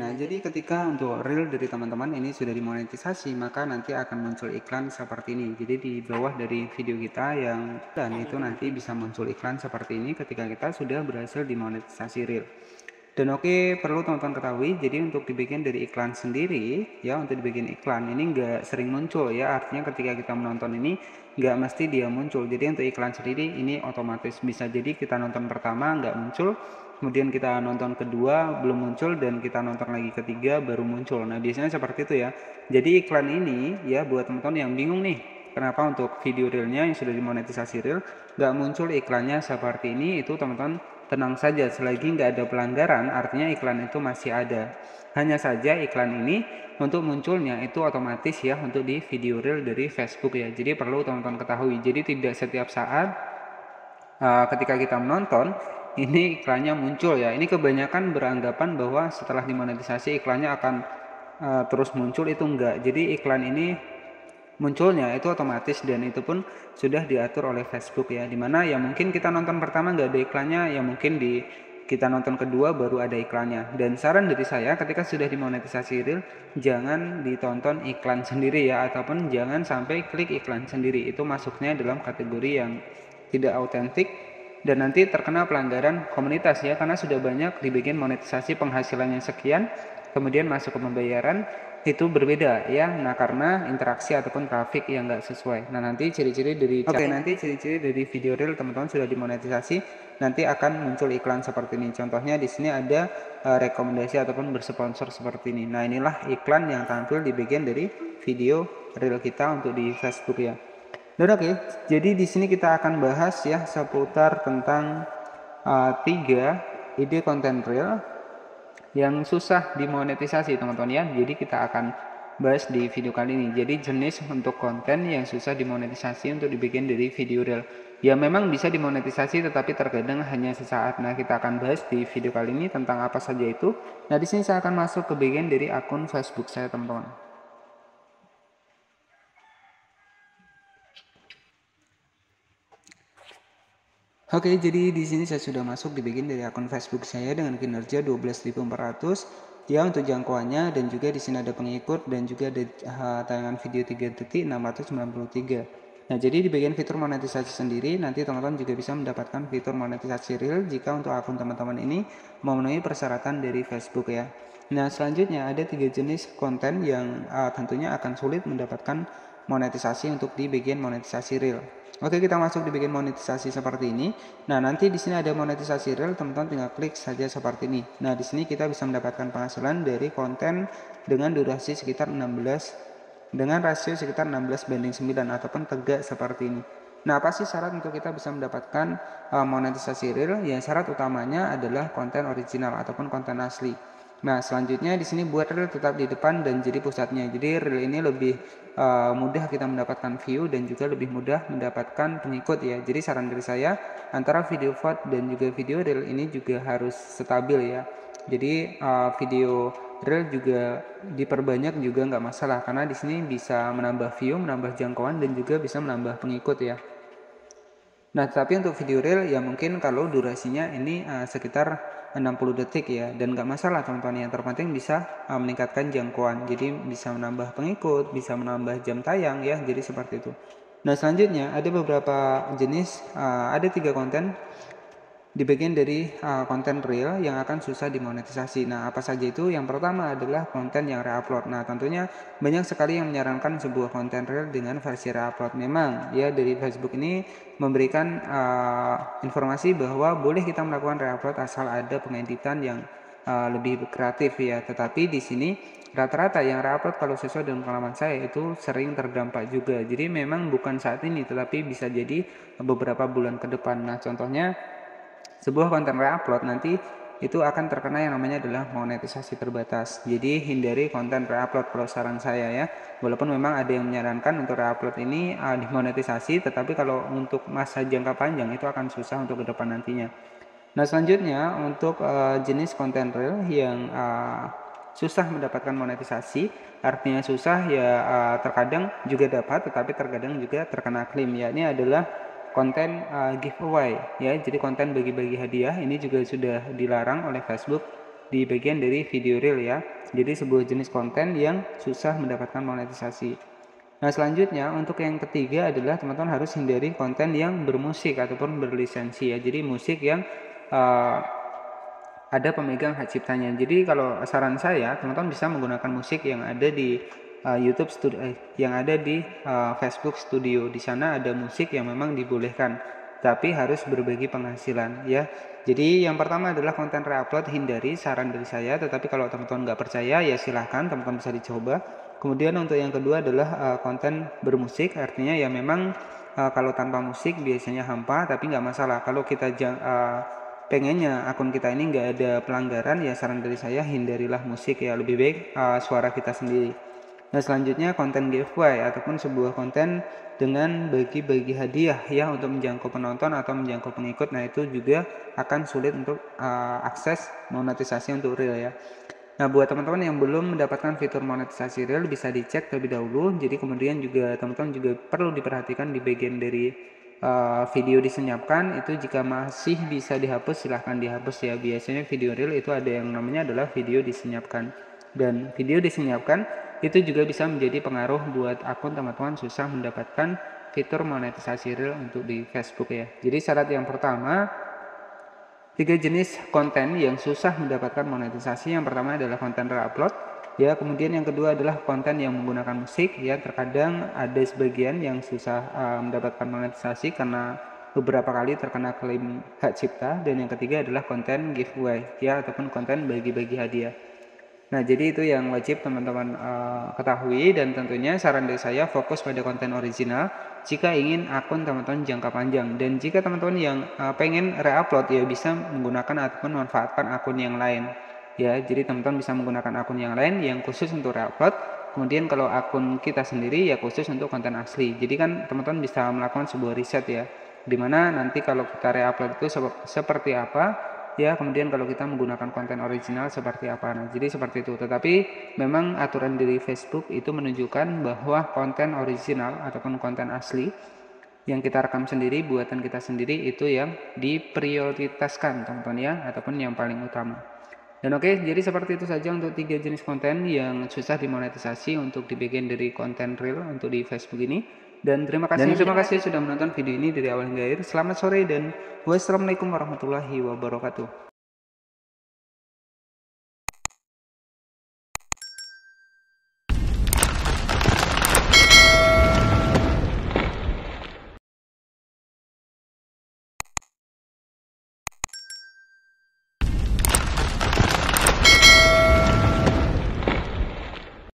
Nah, jadi ketika untuk reel dari teman-teman ini sudah dimonetisasi, maka nanti akan muncul iklan seperti ini. Jadi di bawah dari video kita yang dan itu nanti bisa muncul iklan seperti ini ketika kita sudah berhasil dimonetisasi reel. Dan oke, perlu teman-teman ketahui, jadi untuk dibikin dari iklan sendiri, ya untuk dibikin iklan ini nggak sering muncul ya, artinya ketika kita menonton ini nggak mesti dia muncul. Jadi untuk iklan sendiri ini otomatis bisa jadi kita nonton pertama nggak muncul, kemudian kita nonton kedua belum muncul, dan kita nonton lagi ketiga baru muncul. Nah biasanya seperti itu ya. Jadi iklan ini ya buat teman-teman yang bingung nih, kenapa untuk video realnya yang sudah dimonetisasi reel nggak muncul iklannya seperti ini, itu teman-teman tenang saja, selagi nggak ada pelanggaran artinya iklan itu masih ada. Hanya saja iklan ini untuk munculnya itu otomatis ya untuk di video reel dari Facebook ya. Jadi perlu teman-teman ketahui, jadi tidak setiap saat ketika kita menonton ini iklannya muncul ya. Ini kebanyakan beranggapan bahwa setelah dimonetisasi iklannya akan terus muncul, itu enggak. Jadi iklan ini munculnya itu otomatis, dan itu pun sudah diatur oleh Facebook ya, dimana ya mungkin kita nonton pertama nggak ada iklannya, ya mungkin di kita nonton kedua baru ada iklannya. Dan saran dari saya, ketika sudah dimonetisasi reel jangan ditonton iklan sendiri ya, ataupun jangan sampai klik iklan sendiri, itu masuknya dalam kategori yang tidak autentik dan nanti terkena pelanggaran komunitas ya, karena sudah banyak dibikin monetisasi penghasilannya sekian kemudian masuk ke pembayaran itu berbeda ya. Nah karena interaksi ataupun traffic yang nggak sesuai. Nah nanti ciri-ciri dari nanti ciri-ciri dari video reel teman-teman sudah dimonetisasi nanti akan muncul iklan seperti ini. Contohnya di sini ada rekomendasi ataupun bersponsor seperti ini. Nah inilah iklan yang tampil di bagian dari video reel kita untuk di Facebook ya. Dan oke, jadi di sini kita akan bahas ya seputar tentang 3 ide konten reel yang susah dimonetisasi teman-teman ya. Jadi kita akan bahas di video kali ini. Jadi jenis untuk konten yang susah dimonetisasi untuk dibikin dari video reel. Ya memang bisa dimonetisasi tetapi terkadang hanya sesaat. Nah kita akan bahas di video kali ini tentang apa saja itu. Nah di sini saya akan masuk ke bagian dari akun Facebook saya teman-teman. Oke, jadi di sini saya sudah masuk di bagian dari akun Facebook saya dengan kinerja 12.400 ya untuk jangkauannya, dan juga di sini ada pengikut dan juga ada tayangan video 3 detik 693. Nah, jadi di bagian fitur monetisasi sendiri nanti teman-teman juga bisa mendapatkan fitur monetisasi real jika untuk akun teman-teman ini memenuhi persyaratan dari Facebook ya. Nah, selanjutnya ada 3 jenis konten yang tentunya akan sulit mendapatkan monetisasi untuk di bagian monetisasi real. Oke, kita masuk di bagian monetisasi seperti ini. Nah, nanti di sini ada monetisasi real, teman-teman tinggal klik saja seperti ini. Nah, di sini kita bisa mendapatkan penghasilan dari konten dengan durasi sekitar 16 dengan rasio sekitar 16:9 ataupun tegak seperti ini. Nah, apa sih syarat untuk kita bisa mendapatkan monetisasi real? Ya, syarat utamanya adalah konten original ataupun konten asli. Nah, selanjutnya di sini buat reel tetap di depan dan jadi pusatnya. Jadi reel ini lebih mudah kita mendapatkan view dan juga lebih mudah mendapatkan pengikut ya. Jadi saran dari saya antara video VOD dan juga video reel ini juga harus stabil ya. Jadi video reel juga diperbanyak juga nggak masalah, karena di sini bisa menambah view, menambah jangkauan dan juga bisa menambah pengikut ya. Nah, tapi untuk video reel ya mungkin kalau durasinya ini sekitar 60 detik ya, dan nggak masalah teman-teman, yang terpenting bisa meningkatkan jangkauan, jadi bisa menambah pengikut, bisa menambah jam tayang ya, jadi seperti itu. Nah selanjutnya ada beberapa jenis, ada 3 konten di bagian dari konten real yang akan susah dimonetisasi. Nah, apa saja itu? Yang pertama adalah konten yang reupload. Nah, tentunya banyak sekali yang menyarankan sebuah konten real dengan versi reupload. Memang ya dari Facebook ini memberikan informasi bahwa boleh kita melakukan reupload asal ada pengeditan yang lebih kreatif ya. Tetapi di sini rata-rata yang reupload kalau sesuai dengan pengalaman saya itu sering terdampak juga. Jadi memang bukan saat ini, tetapi bisa jadi beberapa bulan ke depan. Nah, contohnya sebuah konten reupload nanti itu akan terkena yang namanya adalah monetisasi terbatas. Jadi hindari konten reupload kalau saran saya ya. Walaupun memang ada yang menyarankan untuk reupload ini dimonetisasi, tetapi kalau untuk masa jangka panjang itu akan susah untuk ke depan nantinya. Nah selanjutnya untuk jenis konten real yang susah mendapatkan monetisasi, artinya susah ya terkadang juga dapat, tetapi terkadang juga terkena klaim ya. Ini adalah konten giveaway ya, jadi konten bagi-bagi hadiah ini juga sudah dilarang oleh Facebook. di bagian dari video reel ya. Jadi sebuah jenis konten yang susah mendapatkan monetisasi. Nah, selanjutnya untuk yang ketiga adalah teman-teman harus hindari konten yang bermusik ataupun berlisensi ya. Jadi musik yang ada pemegang hak ciptanya. Jadi kalau saran saya, teman-teman bisa menggunakan musik yang ada di YouTube Studio, yang ada di Facebook Studio. Di sana ada musik yang memang dibolehkan, tapi harus berbagi penghasilan ya. Jadi yang pertama adalah konten reupload, hindari, saran dari saya. Tetapi kalau teman-teman nggak percaya ya silahkan, teman-teman bisa dicoba. Kemudian untuk yang kedua adalah konten bermusik, artinya ya memang kalau tanpa musik biasanya hampa, tapi nggak masalah. Kalau kita pengennya akun kita ini nggak ada pelanggaran, ya saran dari saya hindarilah musik ya, lebih baik suara kita sendiri. Nah, selanjutnya konten giveaway ataupun sebuah konten dengan bagi-bagi hadiah ya untuk menjangkau penonton atau menjangkau pengikut. Nah, itu juga akan sulit untuk akses monetisasi untuk reel ya. Nah, buat teman-teman yang belum mendapatkan fitur monetisasi reel bisa dicek terlebih dahulu. Jadi kemudian juga teman-teman juga perlu diperhatikan di bagian dari video disenyapkan itu, jika masih bisa dihapus silahkan dihapus ya. Biasanya video reel itu ada yang namanya adalah video disenyapkan, dan video disenyapkan itu juga bisa menjadi pengaruh buat akun teman-teman susah mendapatkan fitur monetisasi reel untuk di Facebook ya. Jadi syarat yang pertama, 3 jenis konten yang susah mendapatkan monetisasi. Yang pertama adalah konten reupload ya, kemudian yang kedua adalah konten yang menggunakan musik ya. Terkadang ada sebagian yang susah mendapatkan monetisasi karena beberapa kali terkena klaim hak cipta, dan yang ketiga adalah konten giveaway ya ataupun konten bagi-bagi hadiah. Nah, jadi itu yang wajib teman-teman ketahui, dan tentunya saran dari saya fokus pada konten original jika ingin akun teman-teman jangka panjang. Dan jika teman-teman yang pengen reupload ya bisa menggunakan ataupun memanfaatkan akun yang lain ya. Jadi teman-teman bisa menggunakan akun yang lain yang khusus untuk reupload. Kemudian kalau akun kita sendiri ya khusus untuk konten asli. Jadi kan teman-teman bisa melakukan sebuah riset ya, dimana nanti kalau kita reupload itu seperti apa ya, kemudian kalau kita menggunakan konten original seperti apa. Nah, jadi seperti itu. Tetapi memang aturan dari Facebook itu menunjukkan bahwa konten original ataupun konten asli yang kita rekam sendiri, buatan kita sendiri, itu yang diprioritaskan teman-teman ya, ataupun yang paling utama. Dan oke, jadi seperti itu saja untuk 3 jenis konten yang susah dimonetisasi untuk di bagian dari konten reel untuk di Facebook ini. Dan terima kasih sudah menonton video ini dari awal hingga akhir. Selamat sore dan wassalamualaikum warahmatullahi wabarakatuh.